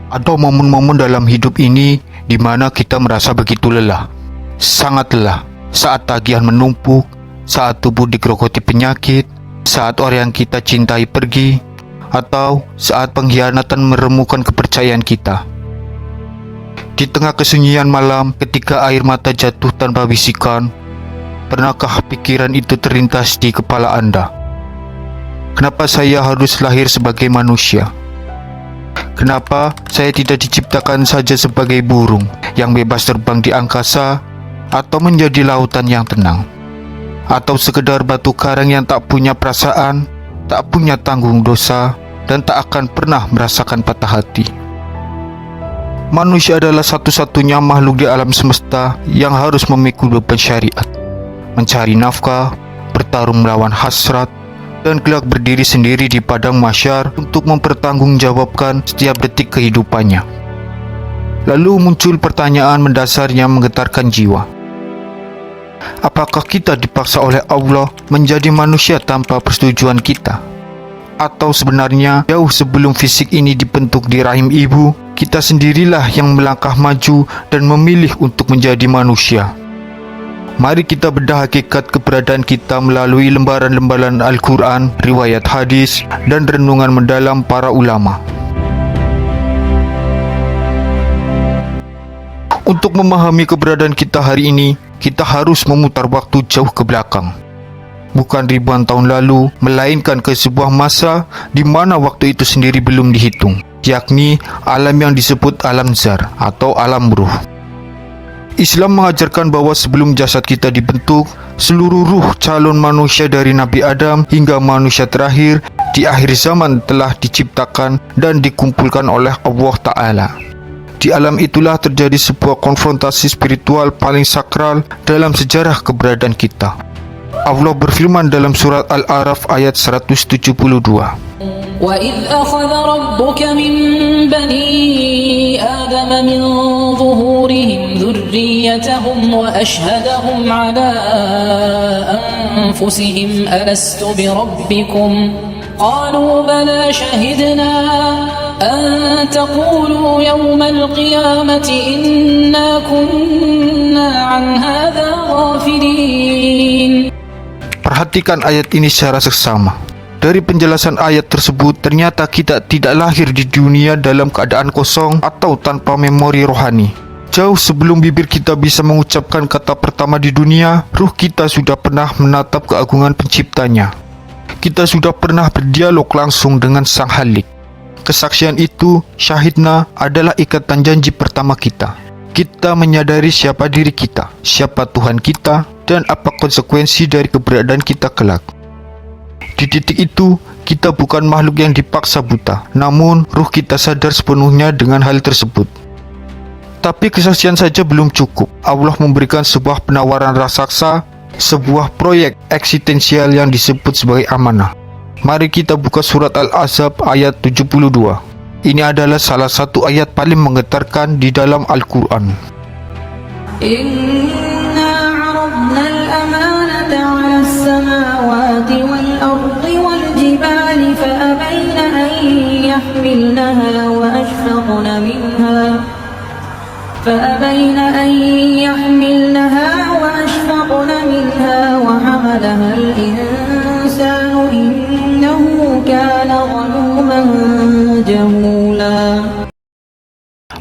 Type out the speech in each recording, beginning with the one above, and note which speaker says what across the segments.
Speaker 1: Ada momen-momen dalam hidup ini di mana kita merasa begitu lelah, sangat lelah, saat tagihan menumpuk, saat tubuh digerogoti penyakit, saat orang yang kita cintai pergi, atau saat pengkhianatan meremukan kepercayaan kita. Di tengah kesunyian malam, ketika air mata jatuh tanpa bisikan, pernahkah pikiran itu terlintas di kepala Anda? Kenapa saya harus lahir sebagai manusia? Kenapa saya tidak diciptakan saja sebagai burung yang bebas terbang di angkasa, atau menjadi lautan yang tenang, atau sekedar batu karang yang tak punya perasaan, tak punya tanggung dosa, dan tak akan pernah merasakan patah hati? Manusia adalah satu-satunya makhluk di alam semesta yang harus memikul beban syariat, mencari nafkah, bertarung melawan hasrat, dan kelak berdiri sendiri di padang mahsyar untuk mempertanggungjawabkan setiap detik kehidupannya. Lalu muncul pertanyaan mendasar yang menggetarkan jiwa. Apakah kita dipaksa oleh Allah menjadi manusia tanpa persetujuan kita? Atau sebenarnya jauh sebelum fisik ini dibentuk di rahim ibu, kita sendirilah yang melangkah maju dan memilih untuk menjadi manusia? Mari kita bedah hakikat keberadaan kita melalui lembaran-lembaran Al-Quran, riwayat hadis, dan renungan mendalam para ulama. Untuk memahami keberadaan kita hari ini, kita harus memutar waktu jauh ke belakang. Bukan ribuan tahun lalu, melainkan ke sebuah masa di mana waktu itu sendiri belum dihitung, yakni alam yang disebut alam zar atau alam ruh. Islam mengajarkan bahwa sebelum jasad kita dibentuk, seluruh ruh calon manusia dari Nabi Adam hingga manusia terakhir di akhir zaman telah diciptakan dan dikumpulkan oleh Allah Ta'ala. Di alam itulah terjadi sebuah konfrontasi spiritual paling sakral dalam sejarah keberadaan kita. Allah berfirman dalam surat Al-A'raf ayat 172.
Speaker 2: وَإِذْ أَخَذَ رَبُّكَ مِنْ بَنِي آدَمَ مِنْ ظُهُورِهِمْ ذُرِّيَّتَهُمْ وَأَشْهَدَهُمْ عَلَى أَنْفُسِهِمْ أَلَسْتُ بِرَبِّكُمْ قَالُوا بَلَى شَهِدْنَا أَنْ تَقُولُوا يَوْمَ الْقِيَامَةِ إِنَّا كُنَّا عَنْ هَذَا غَافِلِينَ.
Speaker 1: Perhatikan ayat ini secara seksama. Dari penjelasan ayat tersebut, ternyata kita tidak lahir di dunia dalam keadaan kosong atau tanpa memori rohani. Jauh sebelum bibir kita bisa mengucapkan kata pertama di dunia, ruh kita sudah pernah menatap keagungan penciptanya. Kita sudah pernah berdialog langsung dengan Sang Khalik. Kesaksian itu, syahidna, adalah ikatan janji pertama kita. Kita menyadari siapa diri kita, siapa Tuhan kita, dan apa konsekuensi dari keberadaan kita kelak. Di titik itu, kita bukan makhluk yang dipaksa buta, namun ruh kita sadar sepenuhnya dengan hal tersebut. Tapi kesaksian saja belum cukup. Allah memberikan sebuah penawaran raksasa, sebuah proyek eksistensial yang disebut sebagai amanah. Mari kita buka surat Al-Ahzab ayat 72. Ini adalah salah satu ayat paling menggetarkan di dalam Al-Quran.
Speaker 2: إِنَّا عَرَضْنَا الْأَمَانَةَ عَلَى السَّمَاوَاتِ وَالْأَرْضِ وَالْجِبَالِ فَأَبَيْنَ أَنْ يَحْمِلْنَهَا وَأَشْفَقْنَ مِنْهَا وَحَمَلَهَا الْإِنْسَانُ إِنَّهُ كَانَ ظَلُومًا جَهُولًا.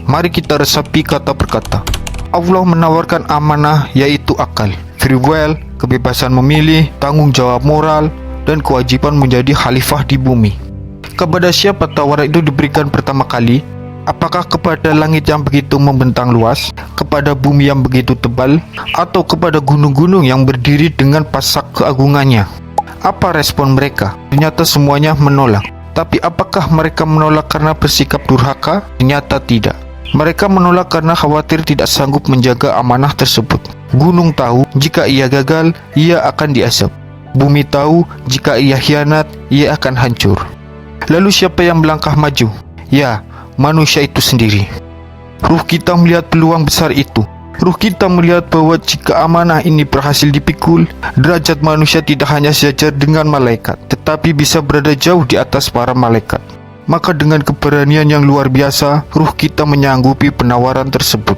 Speaker 1: Mari kita resapi kata per kata. Allah menawarkan amanah, yaitu akal, free will, kebebasan memilih, tanggung jawab moral, dan kewajiban menjadi khalifah di bumi. Kepada siapa tawaran itu diberikan pertama kali? Apakah kepada langit yang begitu membentang luas, kepada bumi yang begitu tebal, atau kepada gunung-gunung yang berdiri dengan pasak keagungannya? Apa respon mereka? Ternyata semuanya menolak. Tapi apakah mereka menolak karena bersikap durhaka? Ternyata tidak. Mereka menolak karena khawatir tidak sanggup menjaga amanah tersebut. Gunung tahu jika ia gagal, ia akan diazab. Bumi tahu jika ia khianat, ia akan hancur. Lalu siapa yang melangkah maju? Ya, manusia itu sendiri. Ruh kita melihat peluang besar itu. Ruh kita melihat bahwa jika amanah ini berhasil dipikul, derajat manusia tidak hanya sejajar dengan malaikat, tetapi bisa berada jauh di atas para malaikat. maka dengan keberanian yang luar biasa, ruh kita menyanggupi penawaran tersebut.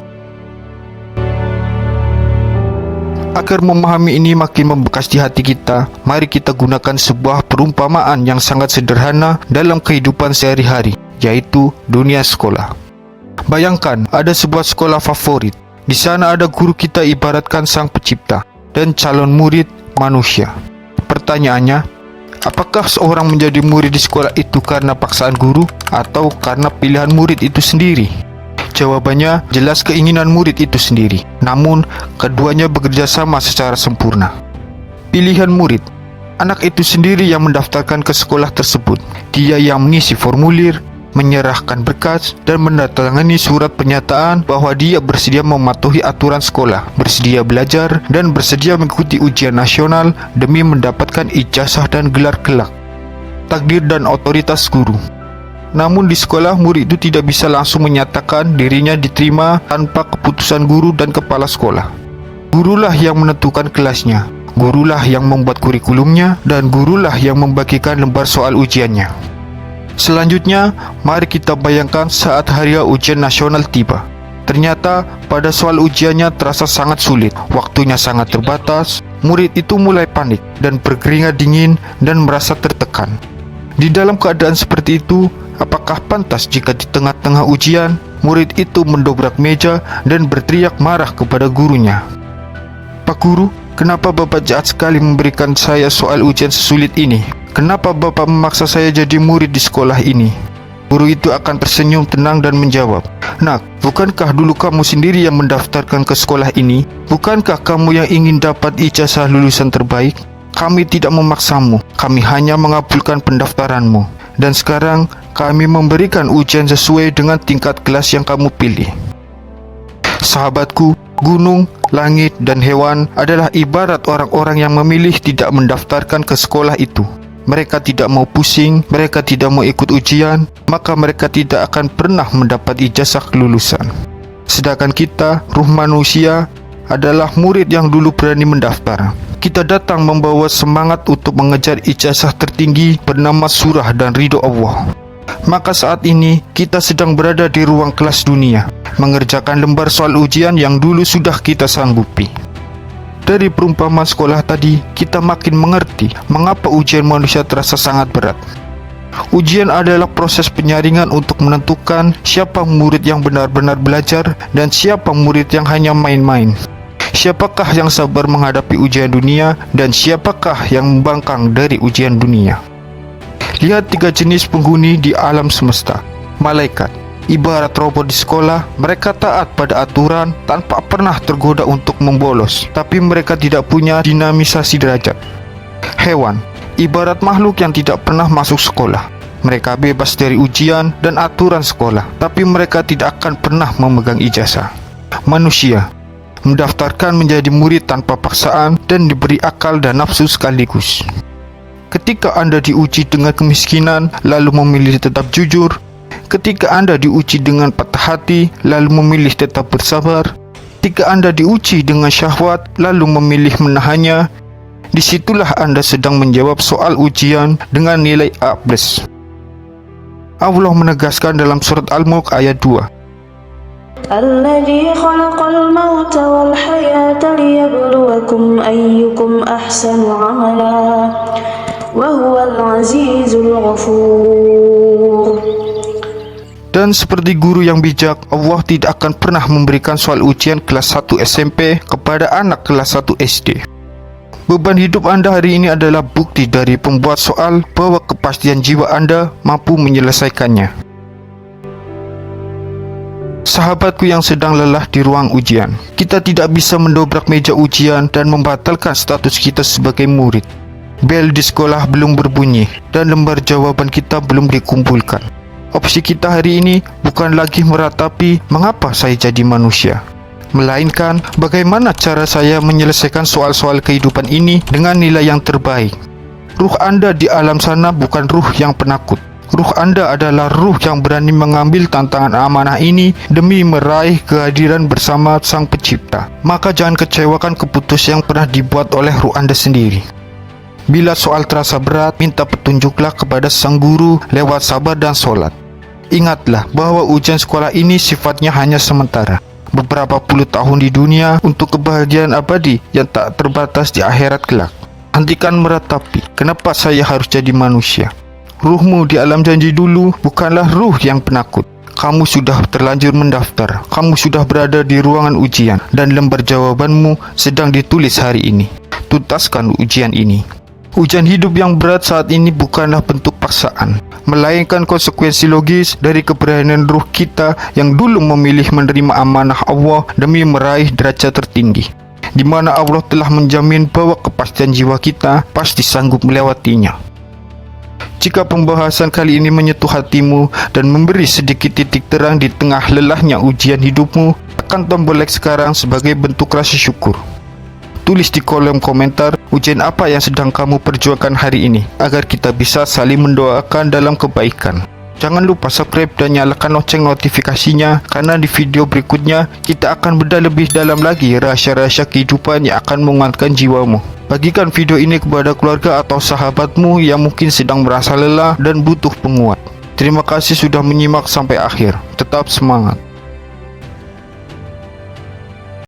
Speaker 1: Agar memahami ini makin membekas di hati kita, mari kita gunakan sebuah perumpamaan yang sangat sederhana dalam kehidupan sehari-hari, yaitu dunia sekolah. Bayangkan ada sebuah sekolah favorit. Di sana ada guru kita ibaratkan sang pencipta dan calon murid manusia. Pertanyaannya, apakah seorang menjadi murid di sekolah itu karena paksaan guru atau karena pilihan murid itu sendiri? Jawabannya jelas keinginan murid itu sendiri. Namun, keduanya bekerja sama secara sempurna. Pilihan murid, anak itu sendiri yang mendaftarkan ke sekolah tersebut. Dia yang mengisi formulir, menyerahkan berkas, dan menandatangani surat pernyataan bahwa dia bersedia mematuhi aturan sekolah, bersedia belajar, dan bersedia mengikuti ujian nasional demi mendapatkan ijazah dan gelar kelak. Takdir dan otoritas guru. Namun di sekolah, murid itu tidak bisa langsung menyatakan dirinya diterima tanpa keputusan guru dan kepala sekolah. Gurulah yang menentukan kelasnya, gurulah yang membuat kurikulumnya, dan gurulah yang membagikan lembar soal ujiannya. Selanjutnya, mari kita bayangkan saat hari ujian nasional tiba. Ternyata pada soal ujiannya terasa sangat sulit, waktunya sangat terbatas. Murid itu mulai panik dan berkeringat dingin dan merasa tertekan. Di dalam keadaan seperti itu, apakah pantas jika di tengah-tengah ujian, murid itu mendobrak meja dan berteriak marah kepada gurunya? "Pak Guru, kenapa Bapak jahat sekali memberikan saya soal ujian sesulit ini? Kenapa Bapak memaksa saya jadi murid di sekolah ini?" Guru itu akan tersenyum tenang dan menjawab, "Nak, bukankah dulu kamu sendiri yang mendaftarkan ke sekolah ini? Bukankah kamu yang ingin dapat ijazah lulusan terbaik? Kami tidak memaksamu, kami hanya mengabulkan pendaftaranmu. Dan sekarang, kami memberikan ujian sesuai dengan tingkat kelas yang kamu pilih." Sahabatku, gunung, langit, dan hewan adalah ibarat orang-orang yang memilih tidak mendaftarkan ke sekolah itu. Mereka tidak mau pusing, mereka tidak mau ikut ujian, maka mereka tidak akan pernah mendapat ijazah kelulusan. Sedangkan kita, ruh manusia, adalah murid yang dulu berani mendaftar. Kita datang membawa semangat untuk mengejar ijazah tertinggi bernama surah dan ridho Allah. Maka saat ini kita sedang berada di ruang kelas dunia, mengerjakan lembar soal ujian yang dulu sudah kita sanggupi. Dari perumpamaan sekolah tadi, kita makin mengerti mengapa ujian manusia terasa sangat berat. Ujian adalah proses penyaringan untuk menentukan siapa murid yang benar-benar belajar dan siapa murid yang hanya main-main. Siapakah yang sabar menghadapi ujian dunia dan siapakah yang membangkang dari ujian dunia. Lihat 3 jenis penghuni di alam semesta. Malaikat, ibarat robot di sekolah, mereka taat pada aturan tanpa pernah tergoda untuk membolos, tapi mereka tidak punya dinamisasi derajat. Hewan, ibarat makhluk yang tidak pernah masuk sekolah. Mereka bebas dari ujian dan aturan sekolah, tapi mereka tidak akan pernah memegang ijazah. Manusia, mendaftarkan menjadi murid tanpa paksaan dan diberi akal dan nafsu sekaligus. Ketika Anda diuji dengan kemiskinan, lalu memilih tetap jujur. Ketika Anda diuji dengan patah hati, lalu memilih tetap bersabar. Ketika Anda diuji dengan syahwat, lalu memilih menahannya, disitulah Anda sedang menjawab soal ujian dengan nilai A+. Allah menegaskan dalam surat Al-Mulk ayat 2,
Speaker 3: الذي خلق الموت والحياة ليبلوكم أيكم أحسن عملا وهو العزيز الغفور.
Speaker 1: Dan seperti guru yang bijak, Allah tidak akan pernah memberikan soal ujian kelas 1 SMP kepada anak kelas 1 SD. Beban hidup Anda hari ini adalah bukti dari pembuat soal bahwa kepastian jiwa Anda mampu menyelesaikannya. Sahabatku yang sedang lelah di ruang ujian, kita tidak bisa mendobrak meja ujian dan membatalkan status kita sebagai murid. Bel di sekolah belum berbunyi dan lembar jawaban kita belum dikumpulkan. Opsi kita hari ini bukan lagi meratapi mengapa saya jadi manusia, melainkan bagaimana cara saya menyelesaikan soal-soal kehidupan ini dengan nilai yang terbaik. Ruh Anda di alam sana bukan ruh yang penakut. Ruh Anda adalah ruh yang berani mengambil tantangan amanah ini demi meraih kehadiran bersama Sang Pencipta. Maka jangan kecewakan keputusan yang pernah dibuat oleh ruh Anda sendiri. Bila soal terasa berat, minta petunjuklah kepada sang guru lewat sabar dan solat. Ingatlah bahwa ujian sekolah ini sifatnya hanya sementara. Beberapa puluh tahun di dunia untuk kebahagiaan abadi yang tak terbatas di akhirat kelak. Hentikan meratapi, kenapa saya harus jadi manusia? Ruhmu di alam janji dulu bukanlah ruh yang penakut. Kamu sudah terlanjur mendaftar, kamu sudah berada di ruangan ujian, dan lembar jawabanmu sedang ditulis hari ini. Tuntaskan ujian ini. Ujian hidup yang berat saat ini bukanlah bentuk paksaan, melainkan konsekuensi logis dari keberanian ruh kita yang dulu memilih menerima amanah Allah demi meraih derajat tertinggi, di mana Allah telah menjamin bahwa kepastian jiwa kita pasti sanggup melewatinya. Jika pembahasan kali ini menyentuh hatimu dan memberi sedikit titik terang di tengah lelahnya ujian hidupmu, tekan tombol like sekarang sebagai bentuk rasa syukur. Tulis di kolom komentar ujian apa yang sedang kamu perjuangkan hari ini, agar kita bisa saling mendoakan dalam kebaikan. Jangan lupa subscribe dan nyalakan lonceng notifikasinya, karena di video berikutnya kita akan bedah lebih dalam lagi rahasia-rahasia kehidupan yang akan menguatkan jiwamu. Bagikan video ini kepada keluarga atau sahabatmu yang mungkin sedang merasa lelah dan butuh penguat. Terima kasih sudah menyimak sampai akhir. Tetap semangat.